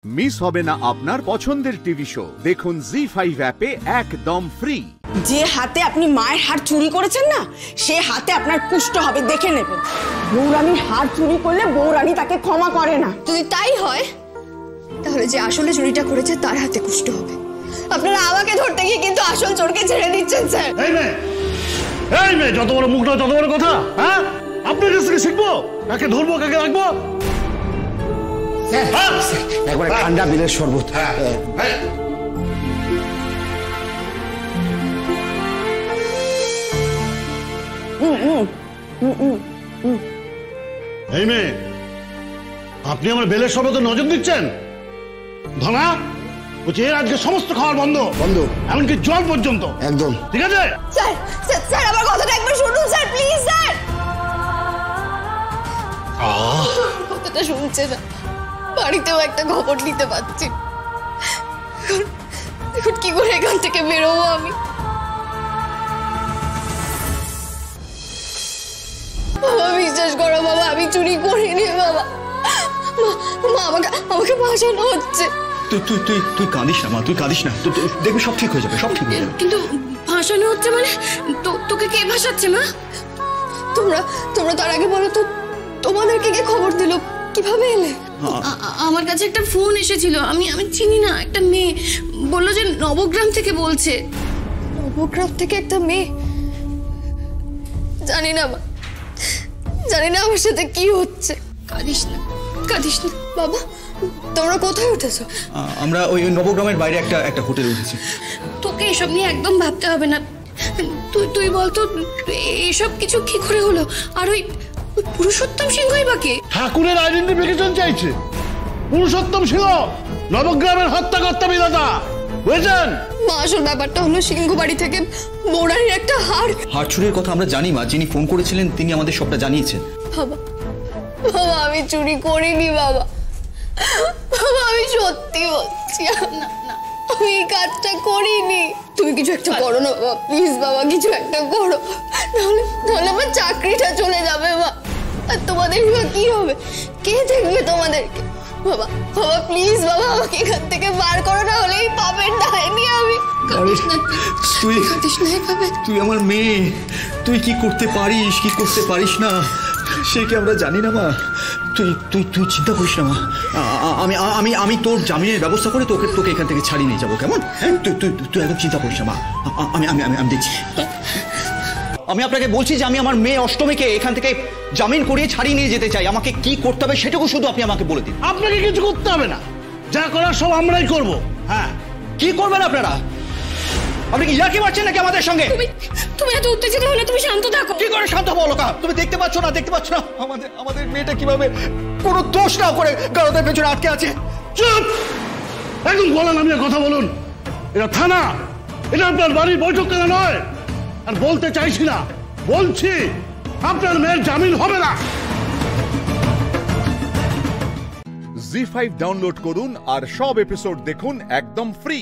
Miss হবে না আপনার পছন্দের টিভি শো। দেখুন জি5 অ্যাপে একদম ফ্রি। যে হাতে আপনি মায়ের হার চুরি করেছেন না, সে হাতে আপনার কুষ্ঠ হবে, দেখে নেবেন। বৌরানীর হার চুরি করলে বৌরানী তাকে ক্ষমা করে না। যদি তাই হয় তাহলে যে আসলে চুরিটা করেছে তার হাতে কুষ্ঠ হবে। আপনারা আমাকে ধরতে গিয়ে কিন্তু আসল চোরকে ছেড়ে দিচ্ছেন স্যার। এই মেয়ে যত বড় মুখ না তত বড় কথা। হ্যাঁ, আপনার কাছ থেকে শিখবো কাকে ধরবো কাকে রাখবো। একবারে ঠান্ডা বিলের শরবত। এই মেয়ে, আপনি আমার বেলের শরবতে নজর দিচ্ছেন? ধনা বলছি এর আজকে সমস্ত খাবার বন্ধ বন্ধ, এমনকি জল পর্যন্ত। একদম ঠিক আছে স্যার। স্যার আমার কথাটা একবার শুনুন স্যার, প্লিজ স্যার। কথাটা শুনছে না, বাড়িতেও একটা খবর নিতে পারছি। এখন কি করে এখান থেকে বেরোবো আমি? বাবা বিশ্বাস করো বাবা, আমি চুরি করিনি বাবা। মা আমাকে ভাসানো হচ্ছে। তুই কাঁদিস না মা, তুই কাঁদিস না, দেখবি সব ঠিক হয়ে যাবে, সব ঠিক হয়ে যাবে। কিন্তু ভাসানো হচ্ছে মানে তোকে কে ভাসাচ্ছে মা? তোমরা তার আগে বলো তো, তোমাদেরকে কে খবর দিল? কিভাবে এলে? আমার কাছে একটা ফোন এসেছিল, আমি চিনি না, একটা মেয়ে বললো যে নবগ্রাম থেকে বলছে। নবগ্রাম থেকে একটা মেয়ে? জানি না মা, জানি না আমার সাথে কি হচ্ছে। কাঁদিস না বাবা। তোমরা কোথায় উঠেছো? আমরা ওই নবগ্রামের বাইরে একটা হোটেলে উঠেছি। তোকে এসব নিয়ে একদম ভাবতে হবে না। তুই বলতো এসব কিছু কি করে হলো? আর ওই পুরুষোত্তম সিংহই বাকি ঠাকুরের আইডেন্টিফিকেশন চাইছে। পুরুষোত্তম সিংহ নবগ্রামের হত্যাকর্তা বিধাতা, বুঝেছেন? মা আসল ব্যাপারটা হলো সিংহ বাড়ি থেকে বৌরানীর একটা হার চুরির কথা আমরা জানি মা, যিনি ফোন করেছিলেন তিনি আমাদের সবটা জানিয়েছেন। বাবা আমি চুরি করিনি বাবা। আমি সত্যি বলছি, না আমি এই কাজটা করিনি। তুমি কিছু একটা করো না বাবা, প্লিজ বাবা, কিছু একটা করো, নাহলে আমার চাকরিটা চলে যাবে মা। আর তোমাদের কি হবে? কে দেখবে তোমাদেরকে? বাবা প্লিজ বাবা, আমাকে এখান থেকে বার করো, না হলে এই পাপের দায়নি আমি। তুই আমার মেয়ে, তুই কি করতে পারিস কি করতে পারিস না সে কি আমরা জানি না মা। তুই চিন্তা করিস না মা, আমি তোর জামিনের ব্যবস্থা করে তোকে এখান থেকে ছাড়িয়ে নিয়ে যাবো, কেমন? তুই একদম চিন্তা করিস না মা, আমি দেখছি। আমি আপনাকে বলছি যে আমি আমার মেয়ে অষ্টমীকে এখান থেকে জামিন করিয়ে ছাড়িয়ে নিয়ে যেতে চাই। আমাকে কি করতে হবে সেটুকু শুধু আপনি আমাকে বলে দিন। আপনাকে কিছু করতে হবে না, যা করার সব আমরাই করবো। হ্যাঁ, কি করবেন আপনারা? আপনি কি ইয়ার্কি মারছেন নাকি আমাদের সঙ্গে? তুমি এত উত্তেজিত হলে তুমি শান্ত থাকো। কি করে শান্ত বলো? তুমি দেখতে পাচ্ছ না আমাদের মেয়েটা কিভাবে কোনো দোষ না করে গারদের পেছনে আটকে আছে? চুপ, একদম বলেন আমি কথা বলুন। এটা থানা, এটা আপনার বাড়ির বৈঠক কেন নয়। আর বলতে চাইছি না, বলছি আপনার মেয়ের জামিন হবে না। জি5 ডাউনলোড করুন আর সব এপিসোড দেখুন একদম ফ্রি।